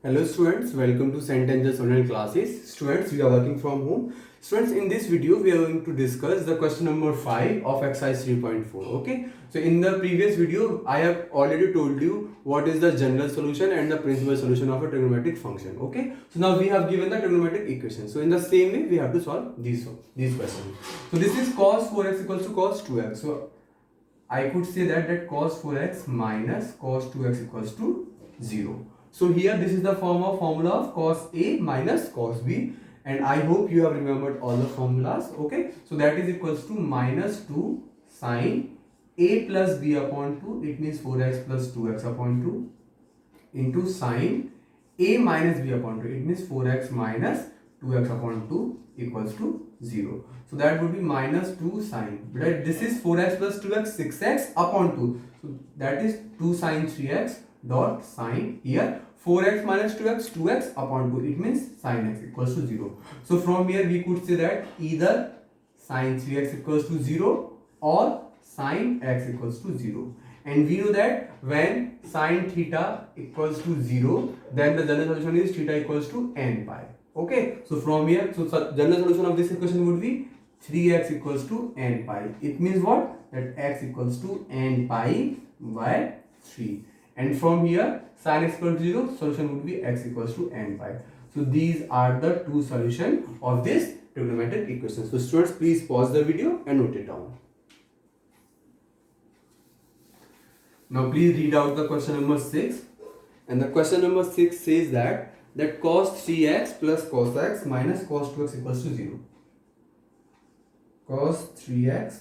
Hello students, welcome to St. Angel's online classes. Students, we are working from home. Students, in this video we are going to discuss the question number 5 of exercise 3.4. Okay, so in the previous video I have already told you what is the general solution and the principal solution of a trigonometric function. Okay, so now we have given the trigonometric equation. So in the same way we have to solve these questions. So this is cos 4x equals to cos 2x. So I could say that cos 4x minus cos 2x equals to 0. So here this is the formula of cos A minus cos B, and I hope you have remembered all the formulas. Okay, so that is equals to minus 2 sine A plus B upon 2, it means 4x plus 2x upon 2 into sine A minus B upon 2, it means 4x minus 2x upon 2 equals to 0. So that would be minus 2 sine, right? This is 4x plus 2x, 6x upon 2. So that is 2 sine 3x dot sine here 4x minus 2x, 2x upon 2. It means sine x equals to 0. So from here we could say that either sine 3x equals to 0 or sine x equals to 0. And we know that when sine theta equals to 0, then the general solution is theta equals to n pi. Okay, so from here, so general solution of this equation would be 3x equals to n pi. It means what? That x equals to n pi by 3. And from here, sin x equals to 0, solution would be x equals to n pi. So these are the two solutions of this trigonometric equation. So students, please pause the video and note it down. Now please read out the question number 6. And the question number 6 says that cos 3x plus cos x minus cos 2x equals to 0. Cos 3x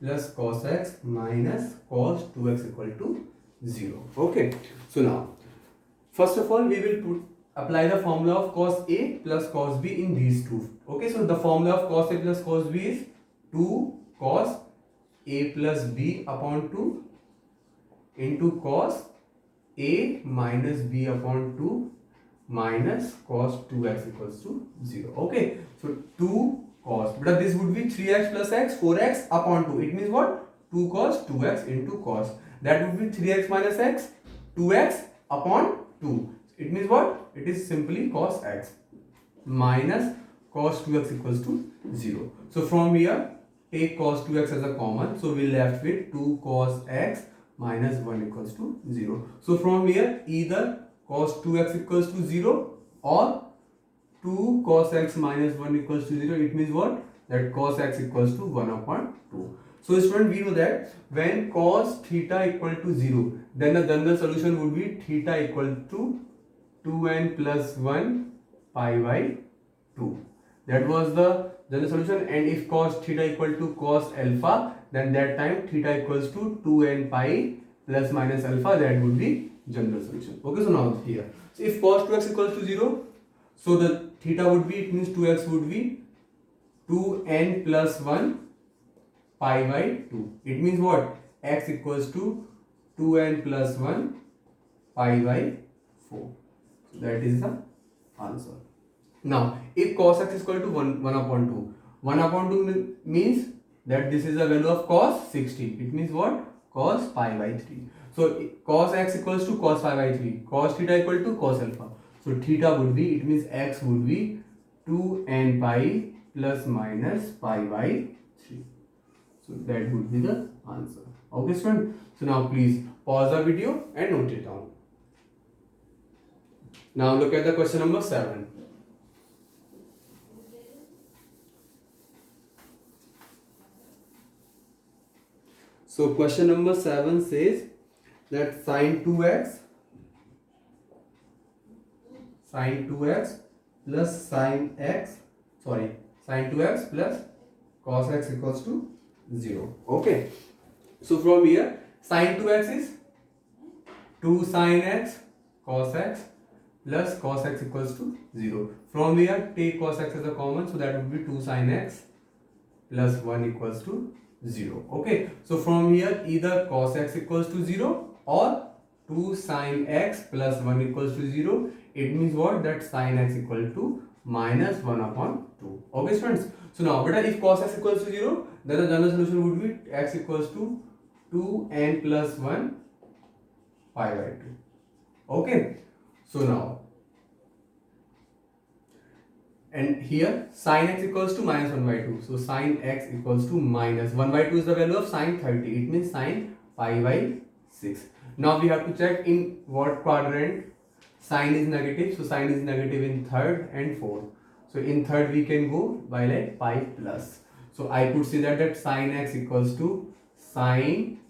plus cos x minus cos 2x equal to 0. Okay, so now first of all we will apply the formula of cos A plus cos B in these two. Okay, so the formula of cos A plus cos B is 2 cos A plus B upon 2 into cos A minus B upon 2 minus cos 2x equals to 0. Okay, so 2 cos, but this would be 3x plus x, 4x upon 2. It means what? 2 cos 2x into cos. That would be 3x minus x, 2x upon 2. It means what? It is simply cos x minus cos 2x equals to 0. So from here, take cos 2x as a common. So we left with 2 cos x minus 1 equals to 0. So from here, either cos 2x equals to 0 or 2 cos x minus 1 equals to 0. It means what? That cos x equals to 1 upon 2. So student, we know that when cos theta equal to 0, then the general solution would be theta equal to 2n plus 1 pi by 2. That was the general solution. And if cos theta equal to cos alpha, then that time theta equals to 2n pi plus minus alpha, that would be general solution. Okay, so now here, so if cos 2x equals to 0, so the theta would be, it means 2x would be 2n plus 1 pi by 2. It means what? X equals to 2n plus 1 pi by 4. So that is the answer. Now, if cos x is equal to 1 upon 2, 1 upon 2 means that this is the value of cos 60. It means what? Cos pi by 3. So cos x equals to cos pi by 3. Cos theta equal to cos alpha. So theta would be, it means x would be 2n pi plus minus pi by 3. So that would be the answer. Okay, student. So now please pause the video and note it down. Now look at the question number 7. So question number 7 says that sine 2x plus sine 2x plus cos x equals to 0. Okay, so from here sine 2x is 2 sine x cos x plus cos x equals to 0. From here take cos x as a common, so that would be 2 sine x plus 1 equals to 0. Okay, so from here either cos x equals to 0 or 2 sine x plus 1 equals to 0. It means what? That sine x equal to minus 1 upon 2. Okay, students. So now, but if cos x equals to 0, then the general solution would be x equals to 2n plus 1 pi by 2. Okay. So now, and here sin x equals to minus 1 by 2. So sin x equals to minus 1 by 2 is the value of sin 30. It means sin pi by 6. Now we have to check in what quadrant sin is negative. So sin is negative in third and fourth. So in third we can go by like pi plus. So I could see that sin x equals to sin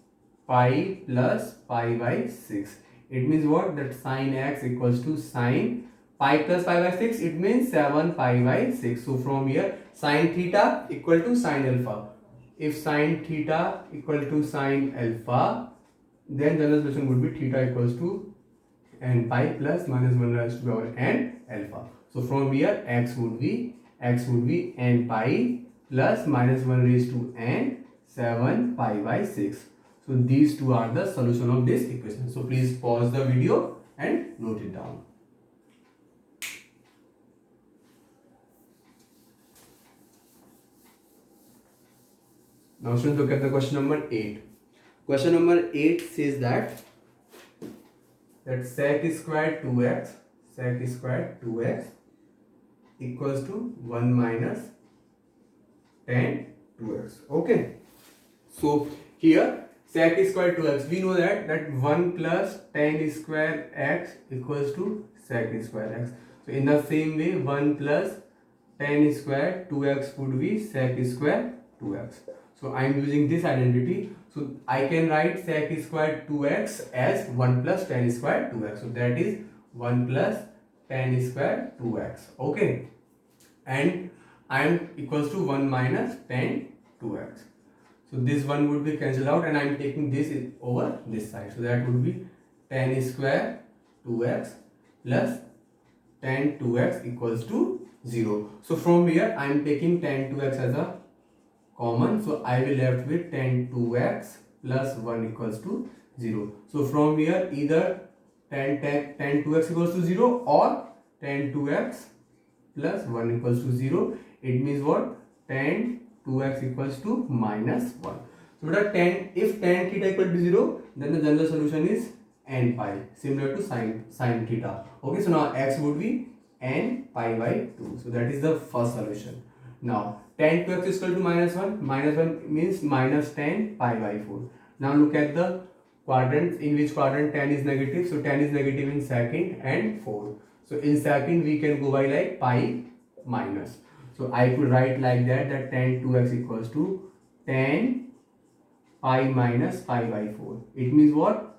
pi plus pi by 6. It means what? That sin x equals to sin pi plus pi by 6. It means 7 pi by 6. So from here sin theta equal to sin alpha. If sin theta equal to sin alpha, then general solution would be theta equals to n pi plus minus 1 raised to the power n alpha. So from here x would be n pi plus minus 1 raised to n 7 pi by 6. So these two are the solution of this equation. So please pause the video and note it down. Now students, look at the question number 8. Question number 8 says that sec squared 2x equals to 1 minus tan 2x. Okay. So here sec squared 2x, we know that 1 plus tan square x equals to sec square x. So in the same way 1 plus tan square 2x would be sec square 2x. So I am using this identity. So I can write sec squared 2x as 1 plus tan squared 2x. So that is 1 plus tan squared 2x. Okay. And I am equals to 1 minus tan 2x. So this one would be cancelled out and I am taking this over this side. So that would be tan square 2x plus tan 2x equals to 0. So from here I am taking tan 2x as a common. So I will left with tan 2x plus 1 equals to 0. So from here either tan 2x equals to 0 or tan 2x plus 1 equals to 0. It means what? Tan 2x equals to minus 1. So if tan theta equal to 0, then the general solution is n pi, similar to sin theta. Okay, so now x would be n pi by 2. So that is the first solution. Now tan 2x is equal to minus 1. Minus 1 means minus tan pi by 4. Now look at the quadrants. In which quadrant tan is negative? So tan is negative in second and fourth. So in second we can go by like pi minus. So I could write like that tan 2x equals to tan pi minus pi by 4. It means what?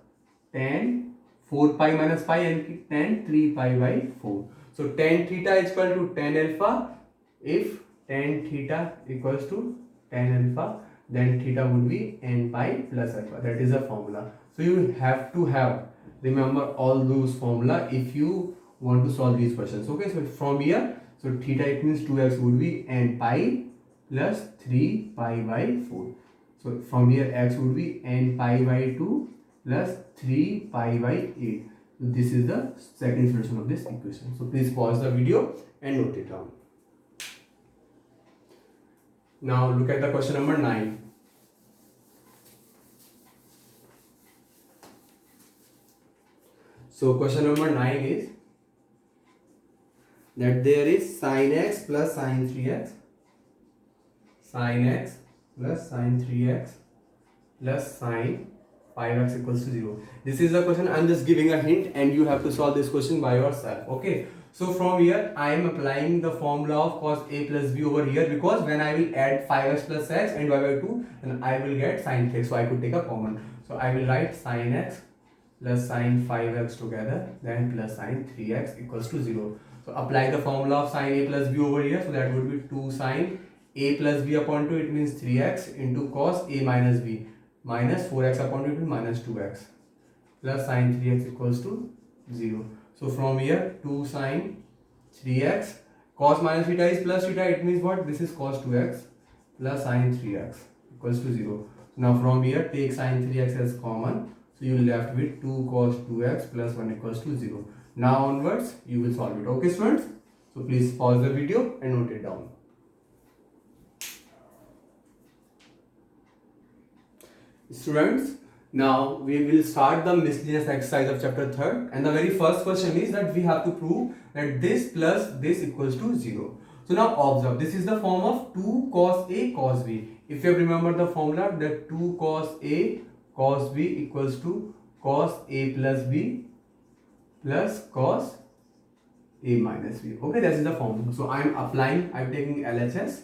Tan 4 pi minus pi and tan 3 pi by 4. So tan theta is equal to tan alpha. If tan theta equals to tan alpha, then theta would be n pi plus alpha. That is the formula. So you have to remember all those formula if you want to solve these questions. Okay, so from here, so theta it means 2x would be n pi plus 3 pi by 4. So from here x would be n pi by 2 plus 3 pi by 8. So this is the second solution of this equation. So please pause the video and note it down. Now look at the question number 9. So question number 9 is that there is sin x plus sin 3x, sin x plus sin 3x plus sin 5x equals to 0. This is the question. I am just giving a hint and you have to solve this question by yourself. Okay. So from here I am applying the formula of cos a plus b over here, because when I will add 5x plus x and y by 2, then I will get sin 3x. So I could take a common. So I will write sin x plus sin 5x together, then plus sin 3x equals to 0. So apply the formula of sin a plus b over here. So that would be 2 sin a plus b upon 2. It means 3x into cos a minus b minus 4x upon 2. It means minus 2x plus sin 3x equals to 0. So from here 2 sin 3x, cos minus theta is plus theta. It means what? This is cos 2x plus sin 3x equals to 0. Now from here take sin 3x as common. So you will left with 2 cos 2x plus 1 equals to 0. Now onwards you will solve it. Okay students? So please pause the video and note it down. Students, Now we will start the miscellaneous exercise of chapter 3rd, and the very first question is that we have to prove that this plus this equals to 0. So now observe, this is the form of 2 cos A cos B. If you remember the formula, that 2 cos A cos B equals to cos A plus B plus cos A minus B. Okay, that is the formula. So I'm taking LHS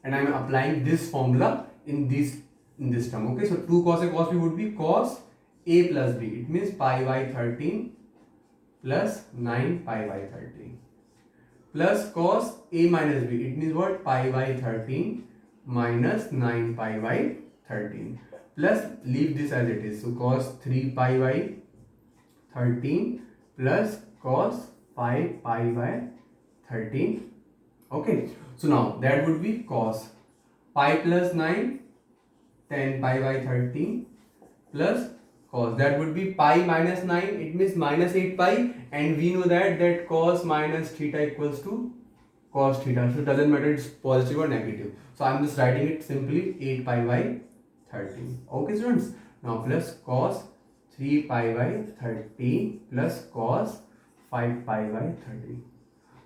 and I'm applying this formula in this term. Okay, so 2 cos A cos B would be cos A plus B. It means pi by 13 plus 9 pi by 13 plus cos A minus B. It means what? Pi by 13 minus 9 pi by 13 plus leave this as it is. So cos 3 pi by 13 plus cos 5 pi by 13. Okay, so now that would be cos pi plus 9 10 pi by 13 plus cos, that would be pi minus 9, it means minus 8 pi, and we know that cos minus theta equals to cos theta, so it doesn't matter it's positive or negative. So I'm just writing it simply 8 pi by 13. Okay students, now plus cos 3 pi by 13 plus cos 5 pi by 13.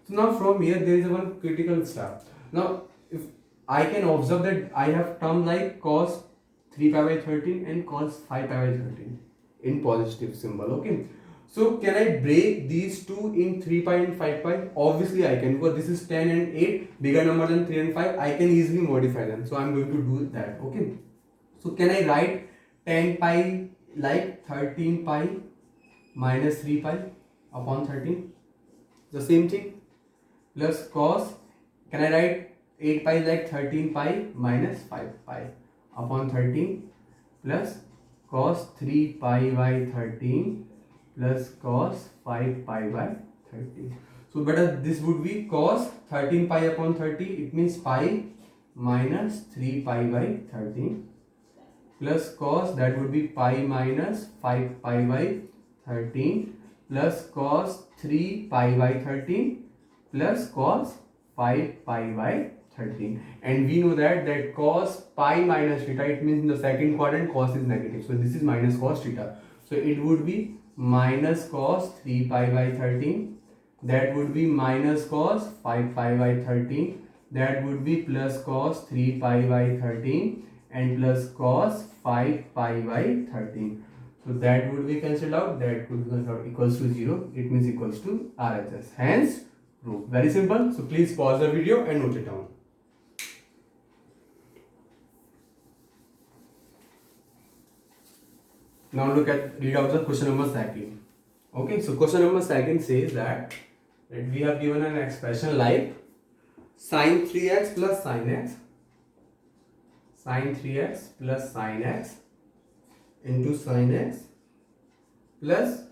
So now from here there is one critical step. Now if I can observe that I have term like cos 3 pi by 13 and cos 5 pi by 13 in positive symbol. Okay, so can I break these two in 3 pi and 5 pi? Obviously I can, because this is 10 and 8, bigger number than 3 and 5. I can easily modify them, so I'm going to do that. Okay, so can I write 10 pi like 13 pi minus 3 pi upon 13? The same thing, plus cos, can I write 8 pi like 13 pi minus 5 pi upon 13 plus cos 3 pi by 13 plus cos 5 pi by 13. So better this would be cos 13 pi upon 30, it means pi minus 3 pi by 13 plus cos, that would be pi minus 5 pi by 13 plus cos 3 pi by 13 plus cos 5 pi by 13, and we know that cos pi minus theta, it means in the second quadrant cos is negative, so this is minus cos theta, so it would be minus cos 3 pi by 13, that would be minus cos 5 pi by 13, that would be plus cos 3 pi by 13 and plus cos 5 pi by 13. So that would be cancelled out, that would be cancelled out, equals to 0, it means equals to RHS, hence proof. Very simple. So please pause the video and note it down. Now read out the question number 2. Okay, so question number 2 says that we have given an expression like sin 3x plus sin x, sin 3x plus sin x into sin x plus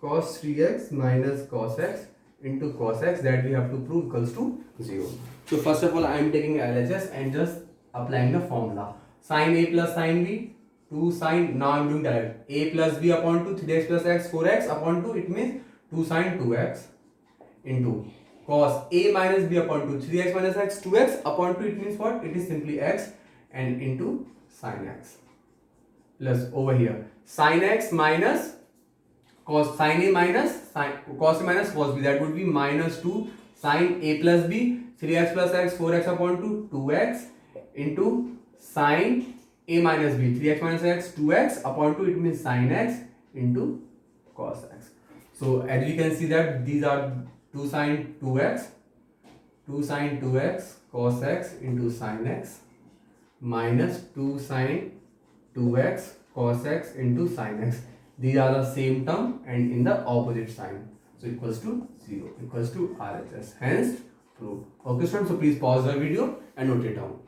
cos 3x minus cos x into cos x, that we have to prove equals to 0. So first of all I am taking LHS and just applying the formula. Sin A plus sin B, 2 sin, now I am doing direct, A plus B upon 2, 3x plus x, 4x upon 2, it means 2 sin 2x into cos A minus B upon 2, 3x minus x, 2x upon 2, it means what? It is simply x, and into sin x plus over here sin x minus cos, sin A minus sin, cos A minus cos B, that would be minus 2 sin A plus B, 3x plus x, 4x upon 2, 2x into sin A minus B, 3x minus x, 2x upon 2, it means sin x into cos x. So as you can see that these are 2 sin 2x, 2 sin 2x cos x into sin x minus 2 sin 2x cos x into sin x. These are the same term and in the opposite sign. So equals to 0, equals to RHS. Hence proved. Okay students, so please pause the video and note it down.